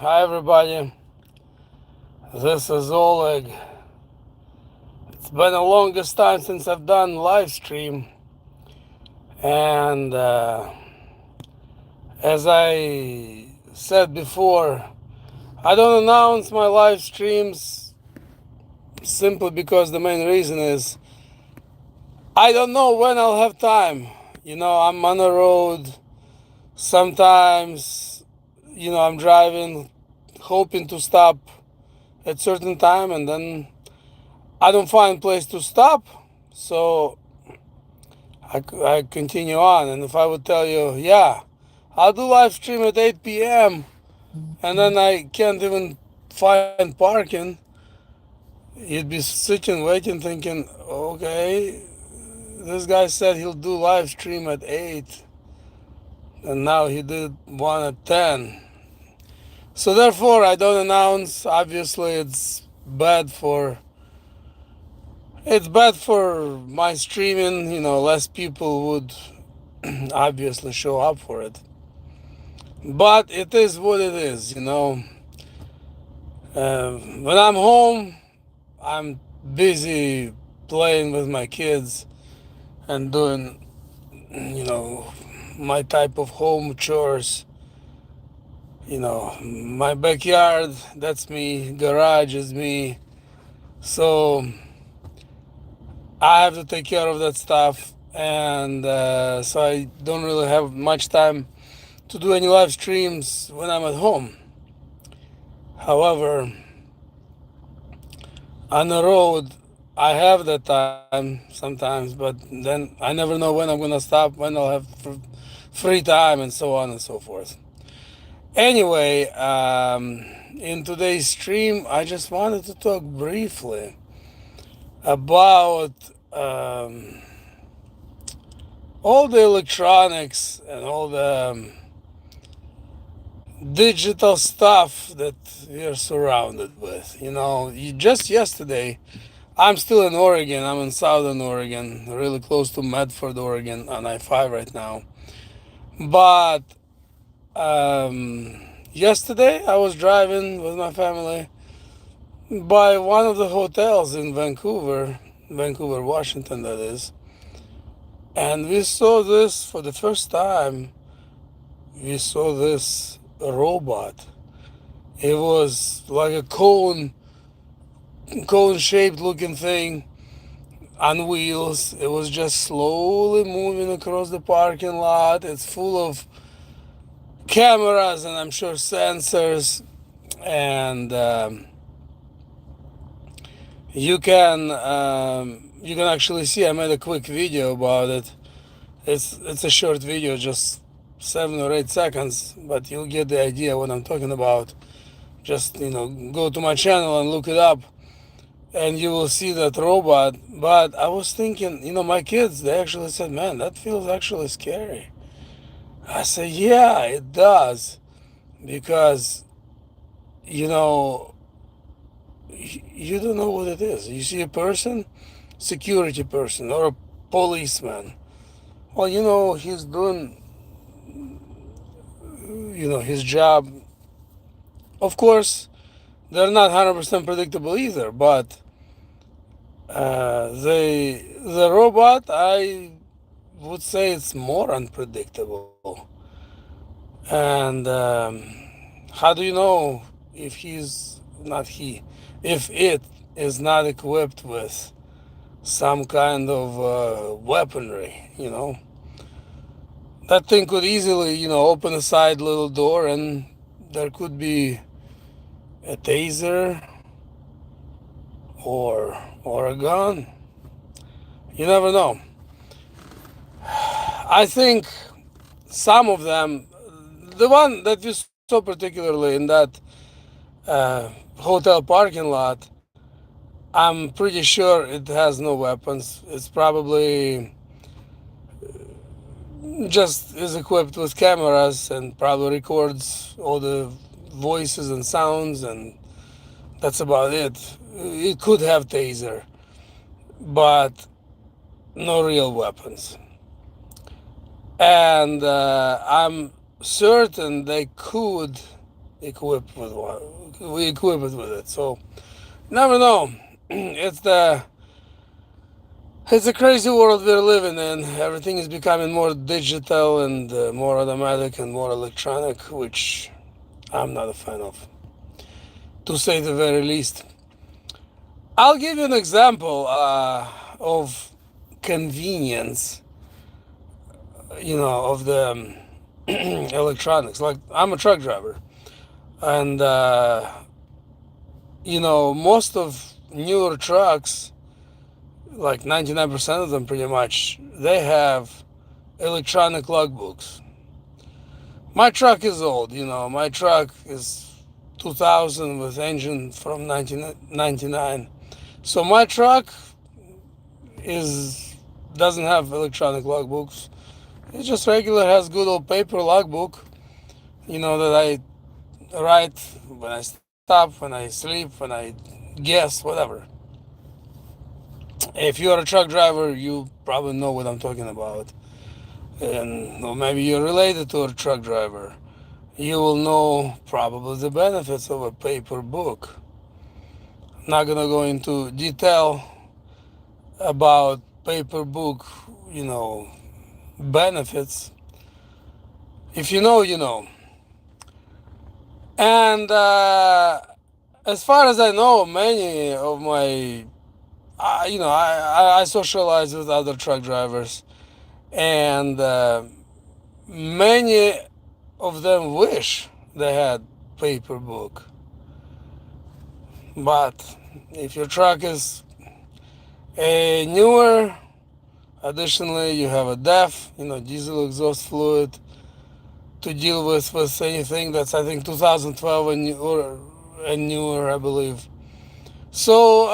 Hi everybody, this is Oleg. It's been the longest time since I've done live stream, and as I said before, I don't announce my live streams simply because the main reason is I don't know when I'll have time. I'm on the road. Sometimes, I'm driving, hoping to stop at certain time, and then I don't find place to stop. So I continue on. And if I would tell you, yeah, I'll do live stream at 8 p.m. and then I can't even find parking, you'd be sitting waiting thinking, okay, this guy said he'll do live stream at 8 and now he did one at 10. So therefore I don't announce. Obviously it's bad for my streaming. Less people would obviously show up for it. But it is what it is. When I'm home, I'm busy playing with my kids and doing, you know, my type of home chores. My backyard, that's me. Garage is me. So I have to take care of that stuff. And so I don't really have much time to do any live streams when I'm at home. However, on the road, I have that time sometimes, but then I never know when I'm gonna stop, when I'll have free time, and so on and so forth. Anyway, in today's stream, I just wanted to talk briefly about um, all the electronics and all the digital stuff that we are surrounded with. Just yesterday, I'm still in Oregon. I'm in southern Oregon, really close to Medford, Oregon, on I-5 right now. But yesterday, I was driving with my family by one of the hotels in Vancouver, Washington, that is. And we saw this for the first time. We saw this robot. It was like a cone-shaped looking thing on wheels. It was just slowly moving across the parking lot. It's full of cameras and I'm sure sensors. And you can actually see. I made a quick video about it. It's a short video, just 7 or 8 seconds, but you'll get the idea what I'm talking about. Just go to my channel and look it up and you will see that robot. But I was thinking, my kids, they actually said, man, that feels actually scary. I said, yeah, it does. Because, you know, you don't know what it is. You see a person, security person, or a policeman. Well, he's doing, his job. Of course, they're not 100% predictable either, but the robot, I would say it's more unpredictable. And how do you know if if it is not equipped with some kind of weaponry? That thing could easily, open a side little door and there could be a taser or a gun. You never know. I think some of them, the one that you saw particularly in that hotel parking lot, I'm pretty sure it has no weapons. It's probably just is equipped with cameras and probably records all the voices and sounds, and that's about it. It could have taser, but no real weapons. And I'm certain they could. equipped with one. We equip it with it. So never know. It's the it's a crazy world we're living in. Everything is becoming more digital and more automatic and more electronic, which I'm not a fan of, to say the very least. I'll give you an example of convenience, of the electronics. Like, I'm a truck driver, and most of newer trucks, like 99% of them pretty much, they have electronic logbooks. My truck is old, my truck is 2000 with engine from 1999. So my truck is doesn't have electronic logbooks. It's just regular, has good old paper logbook, that I write when I stop, when I sleep, when I guess, whatever. If you're a truck driver, you probably know what I'm talking about. And or maybe you're related to a truck driver. You will know probably the benefits of a paper book. I'm not gonna go into detail about paper book, you know, benefits. If you know, you know. And as far as I know, many of my, I socialize with other truck drivers, and many of them wish they had paper book. But if your truck is a newer, additionally you have a DEF, diesel exhaust fluid, to deal with anything that's, I think, 2012 and newer, I believe. So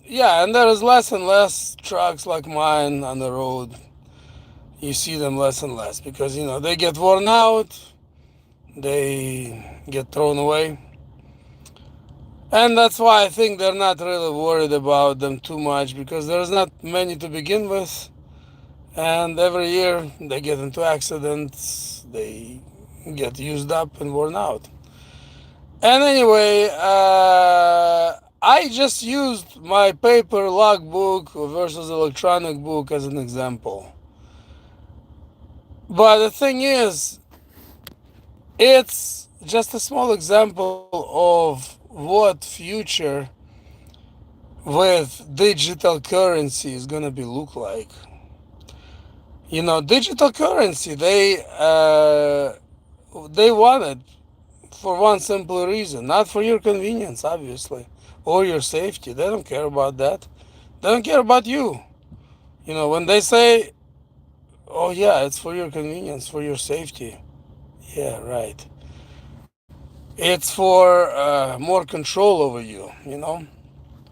yeah, and there is less and less trucks like mine on the road. You see them less and less because they get worn out, they get thrown away. And that's why I think they're not really worried about them too much, because there's not many to begin with. And every year they get into accidents, they get used up and worn out. And anyway, I just used my paper logbook versus electronic book as an example. But the thing is, it's just a small example of what future with digital currency is gonna be look like. Digital currency, they want it for one simple reason, not for your convenience, obviously, or your safety. They don't care about that. They don't care about you. When they say, oh yeah, it's for your convenience, for your safety. Yeah, right. It's for more control over you.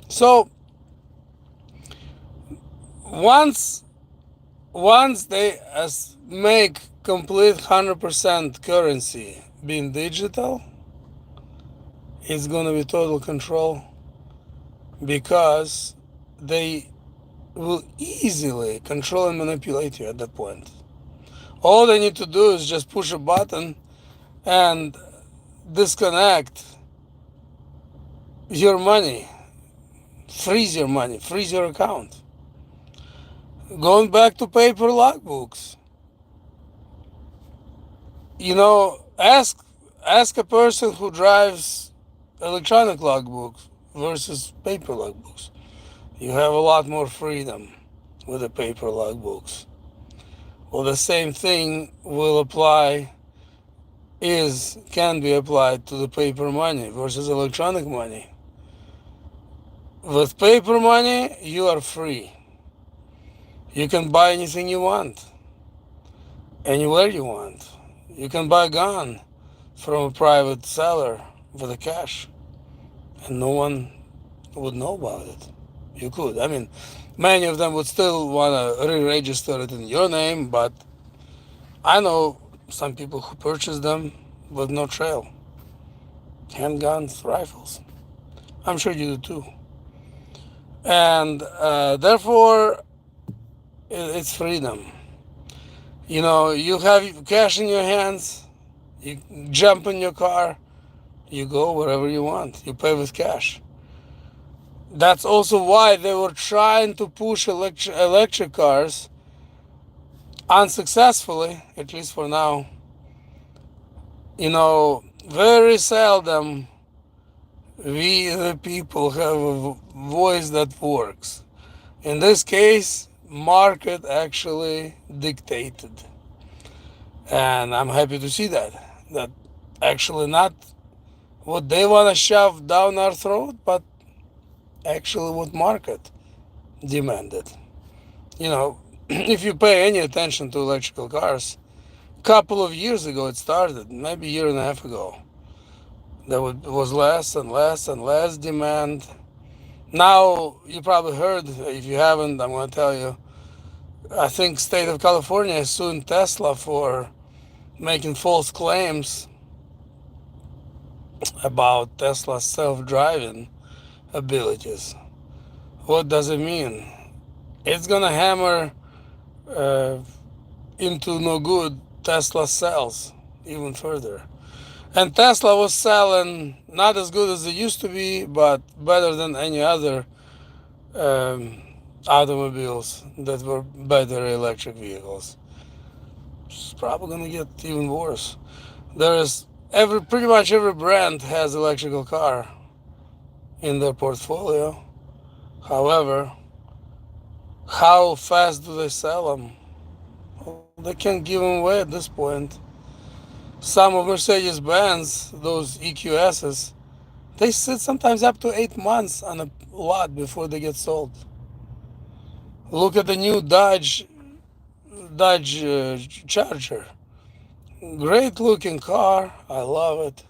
So once they make complete 100% currency being digital, it's gonna be total control, because they will easily control and manipulate you at that point. All they need to do is just push a button and disconnect your money, freeze your money, freeze your account. Going back to paper logbooks, ask a person who drives electronic logbooks versus paper logbooks. You have a lot more freedom with the paper logbooks. Well, the same thing will apply, can be applied to the paper money versus electronic money. With paper money, you are free. You can buy anything you want, anywhere you want. You can buy a gun from a private seller for the cash, and no one would know about it. You could. I mean, many of them would still want to re-register it in your name, but I know some people who purchase them with no trail. Handguns, rifles. I'm sure you do too. And therefore, it's freedom. You have cash in your hands, You jump in your car, you go wherever you want. You pay with cash. That's also why they were trying to push electric cars unsuccessfully, at least for now. Very seldom we the people have a voice that works. In this case, market actually dictated. And I'm happy to see that. That actually not what they want to shove down our throat, but actually what market demanded. If you pay any attention to electrical cars, a couple of years ago it started, maybe a year and a half ago. There was less and less and less demand. Now, you probably heard, if you haven't, I'm going to tell you, I think state of California is suing Tesla for making false claims about Tesla's self-driving abilities. What does it mean? It's going to hammer uh, into no good Tesla cells even further. And Tesla was selling not as good as it used to be, but better than any other um, automobiles that were battery electric vehicles. It's probably gonna get even worse. Pretty much every brand has electrical car in their portfolio. However, how fast do they sell them? Well, they can't give them away at this point. Some of Mercedes-Benz, those EQSs, they sit sometimes up to 8 months on a lot before they get sold. Look at the new Dodge Charger. Great looking car. I love it.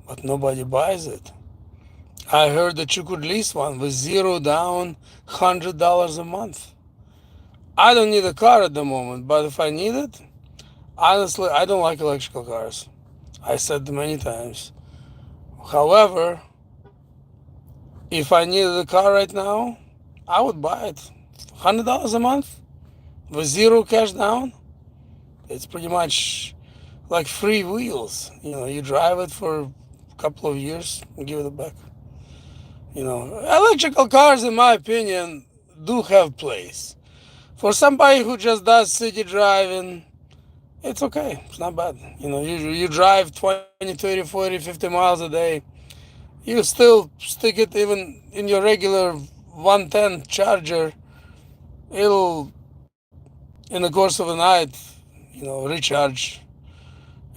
But nobody buys it. I heard that you could lease one with zero down, $100 a month. I don't need a car at the moment, but if I need it, honestly, I don't like electrical cars. I said many times. However, if I needed a car right now, I would buy it. $100 a month with zero cash down. It's pretty much like free wheels. You drive it for a couple of years and give it back. Electrical cars, in my opinion, do have place. For somebody who just does city driving, it's okay. It's not bad. You drive 20, 30, 40, 50 miles a day. You still stick it even in your regular 110 charger. It'll, in the course of a night, recharge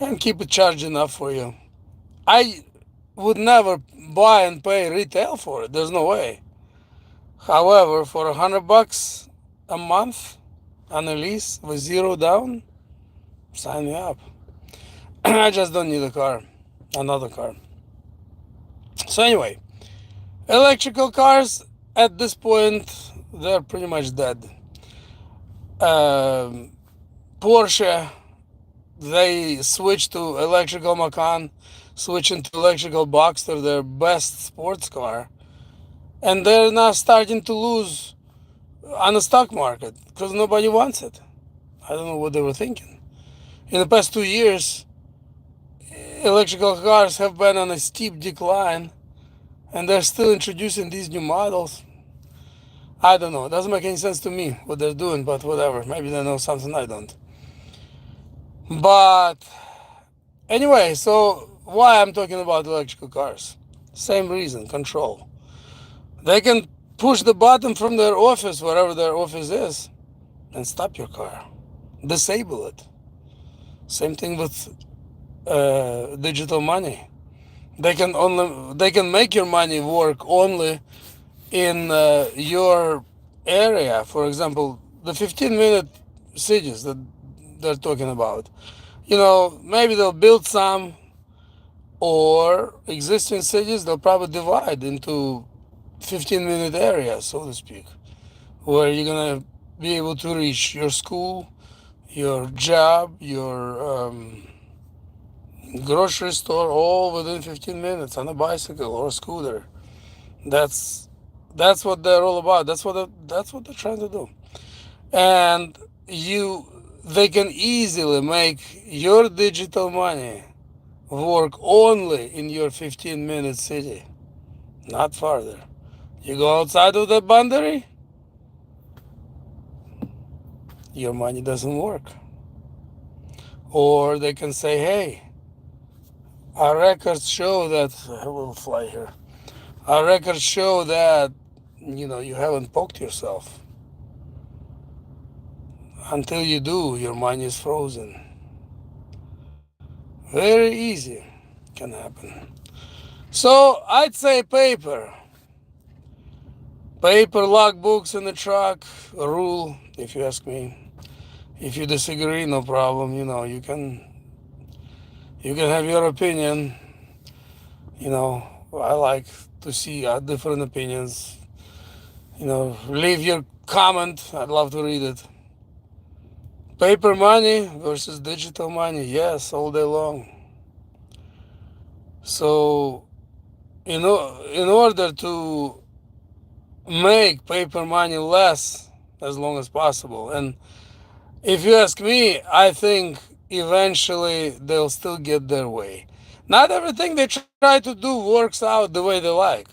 and keep it charged enough for you. I would never buy and pay retail for it. There's no way. However, for $100 a month on a lease with zero down, sign me up. I just don't need another car. So anyway, electrical cars at this point, they're pretty much dead. Porsche, they switched to electrical Macan, switching to electrical Boxster, their best sports car. And they're now starting to lose on the stock market because nobody wants it. I don't know what they were thinking. In the past 2 years, electrical cars have been on a steep decline, and they're still introducing these new models. I don't know. It doesn't make any sense to me what they're doing, but whatever. Maybe they know something I don't. But anyway, so why I'm talking about electrical cars? Same reason, control. They can push the button from their office, wherever their office is, and stop your car. Disable it. Same thing with digital money. They can make your money work only in your area. For example, the 15-minute cities that they're talking about. Maybe they'll build some, or existing cities they'll probably divide into 15-minute areas, so to speak, where you're gonna be able to reach your school, your job, your grocery store, all within 15 minutes on a bicycle or a scooter. That's what they're all about. That's what they're trying to do. And they can easily make your digital money work only in your 15-minute city, not farther. You go outside of the boundary, your money doesn't work. Or they can say, hey, our records show that, I will fly here. Our records show that, you haven't poked yourself. Until you do, your money is frozen. Very easy can happen. So I'd say paper. Paper logbooks in the truck, a rule, if you ask me. If you disagree, no problem. You can have your opinion. I like to see different opinions. Leave your comment. I'd love to read it. Paper money versus digital money. Yes, all day long. So, in order to make paper money less as long as possible, and if you ask me, I think eventually they'll still get their way. Not everything they try to do works out the way they like.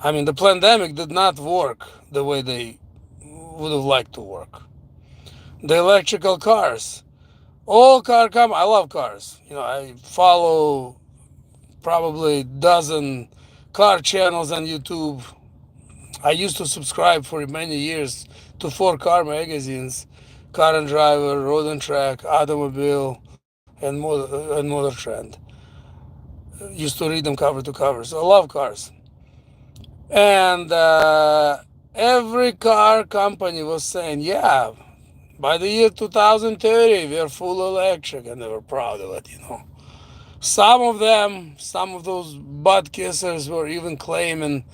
I mean, the pandemic did not work the way they would have liked to work. The electrical cars, all I love cars. I follow probably a dozen car channels on YouTube. I used to subscribe for many years to 4 car magazines: Car and Driver, Road and Track, Automobile, and Motor Trend. Used to read them cover to cover. So I love cars. And every car company was saying, yeah, by the year 2030, we're full electric, and they were proud of it. Some of them, some of those butt kissers were even claiming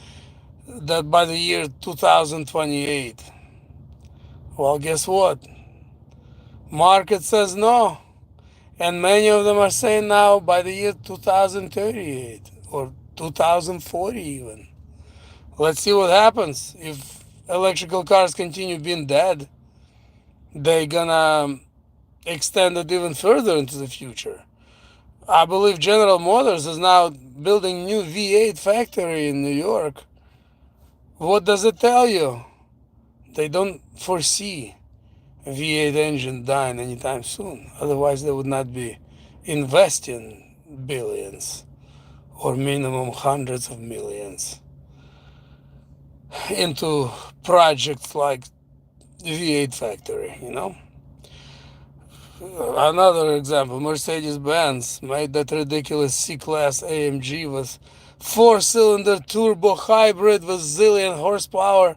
that by the year 2028. Well, guess what? Market says no. And many of them are saying now by the year 2038 or 2040 even. Let's see what happens. If electrical cars continue being dead, they gonna extend it even further into the future. I believe General Motors is now building new V8 factory in New York. What does it tell you? They don't foresee a V8 engine dying anytime soon. Otherwise, they would not be investing billions or minimum hundreds of millions into projects like V8 factory. Another example, Mercedes-Benz made that ridiculous C-Class AMG with 4-cylinder turbo hybrid with zillion horsepower.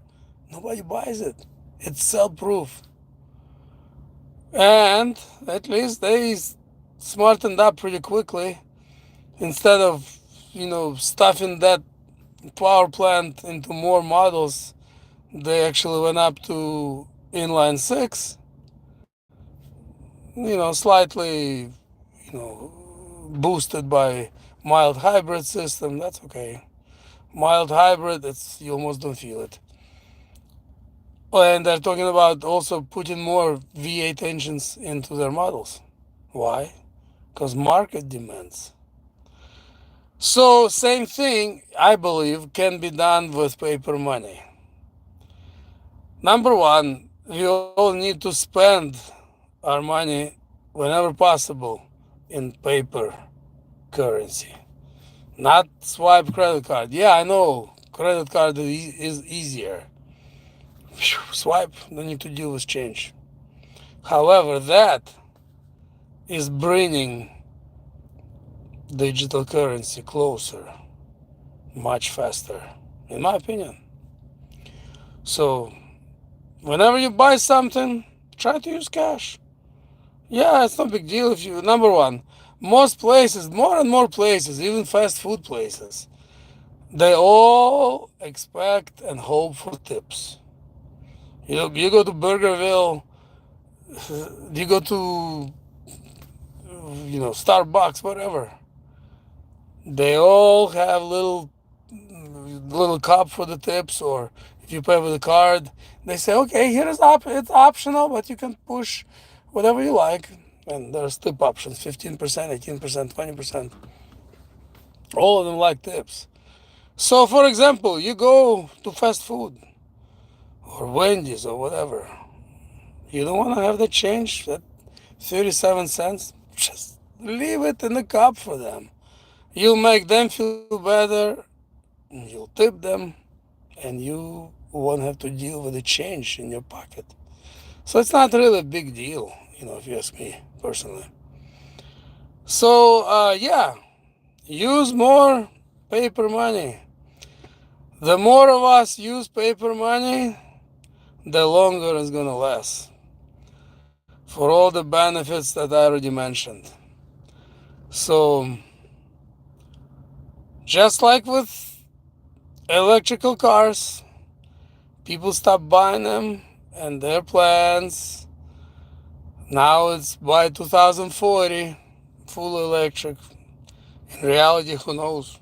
Nobody buys it. It's cell-proof. And at least they smartened up pretty quickly. Instead of, stuffing that power plant into more models, they actually went up to inline six. Slightly, boosted by mild hybrid system. That's okay. Mild hybrid, you almost don't feel it. And they're talking about also putting more V8 engines into their models. Why? Because market demands. So same thing, I believe, can be done with paper money. Number one, we all need to spend our money whenever possible in paper currency, not swipe credit card. Yeah, I know credit card is easier. Swipe, don't need to deal with change. However, that is bringing digital currency closer, much faster, in my opinion. So, whenever you buy something, try to use cash. Yeah, it's no big deal if you. Number one, most places, more and more places, even fast food places, they all expect and hope for tips. You go to Burgerville, you go to, Starbucks, whatever. They all have little cup for the tips, or if you pay with a card, they say, okay, it's optional, but you can push whatever you like. And there's tip options, 15%, 18%, 20%. All of them like tips. So, for example, you go to fast food or Wendy's or whatever. You don't want to have the change, that 37 cents? Just leave it in the cup for them. You'll make them feel better, you'll tip them, and you won't have to deal with the change in your pocket. So it's not really a big deal, if you ask me personally. So, yeah, use more paper money. The more of us use paper money, the longer it's going to last. For all the benefits that I already mentioned. So, just like with electrical cars, people stop buying them and their plans. Now it's by 2040, full electric. In reality, who knows?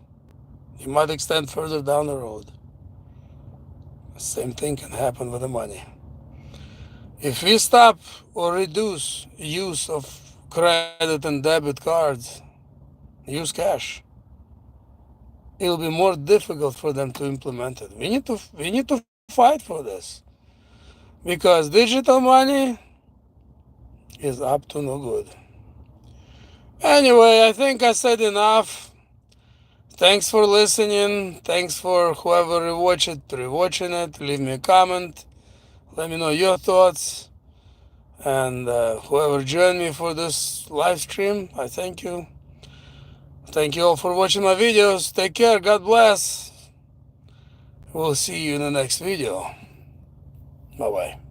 It might extend further down the road. Same thing can happen with the money. If we stop or reduce use of credit and debit cards, use cash, it'll be more difficult for them to implement it. We need to fight for this, because digital money is up to no good. Anyway, I think I said enough. Thanks for listening. Thanks for whoever rewatching it. Leave me a comment. Let me know your thoughts. And whoever joined me for this live stream, I thank you. Thank you all for watching my videos. Take care. God bless. We'll see you in the next video. Bye-bye.